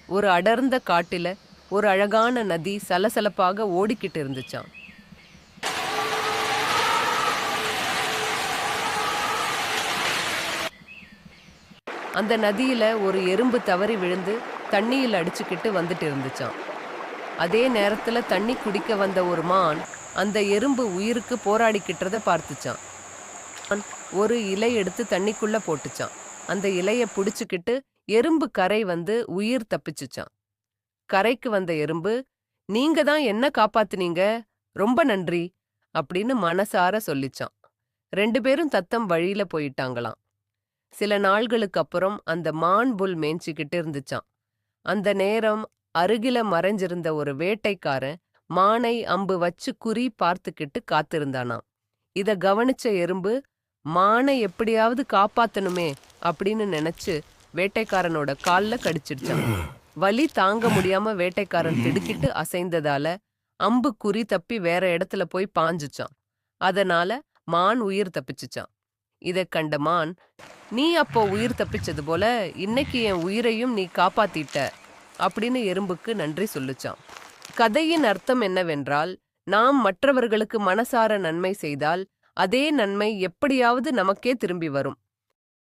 ஒரு அடர்ந்த காட்டுல ஒரு அழகான நதி சலசலப்பாக ஓடிக்கிட்டு இருந்துச்சாம். அந்த நதியில ஒரு எறும்பு தவறி விழுந்து தண்ணியில் அடிச்சுக்கிட்டு வந்துட்டு இருந்துச்சாம். அதே நேரத்துல தண்ணி குடிக்க வந்த ஒரு மான் அந்த எறும்பு உயிருக்கு போராடிக்கிட்டத பார்த்துச்சான். ஒரு இலை எடுத்து தண்ணிக்குள்ள போட்டுச்சான். அந்த இலைய புடிச்சுக்கிட்டு எறும்பு கரை வந்து உயிர் தப்பிச்சுச்சான். கரைக்கு வந்த எறும்பு, நீங்க தான் என்ன காப்பாத்துனீங்க, ரொம்ப நன்றி அப்படின்னு மனசார சொல்லிச்சான். 2 பேரும் தத்தம் வழியில போயிட்டாங்களாம். சில நாள்களுக்கு அப்புறம் அந்த மான் புல் மேய்ஞ்சிக்கிட்டு இருந்துச்சாம். அந்த நேரம் அருகில மறைஞ்சிருந்த ஒரு வேட்டைக்காரன் மானை அம்பு வச்சு குறி பார்த்துக்கிட்டு காத்திருந்தானாம். இத கவனிச்ச எறும்பு, மானை எப்படியாவது காப்பாத்தணுமே அப்படின்னு நினைச்சு வேட்டைக்காரனோட கால்ல கடிச்சிடுச்சான். வலி தாங்க முடியாம வேட்டைக்காரன் திடுக்கிட்டு அசைந்ததால அம்பு குறி தப்பி வேற இடத்துல போய் பாஞ்சுச்சான். அதனால மான் உயிர் தப்பிச்சுச்சான். இத கண்ட மான், நீ அப்போ உயிர் தப்பிச்சது போல இன்னைக்கு என் உயிரையும் நீ காப்பாத்திட்ட அப்படின்னு எறும்புக்கு நன்றி சொல்லுச்சான். கதையின் அர்த்தம் என்னவென்றால், நாம் மற்றவர்களுக்கு மனசார நன்மை செய்தால் அதே நன்மை எப்படியாவது நமக்கே திரும்பி வரும்.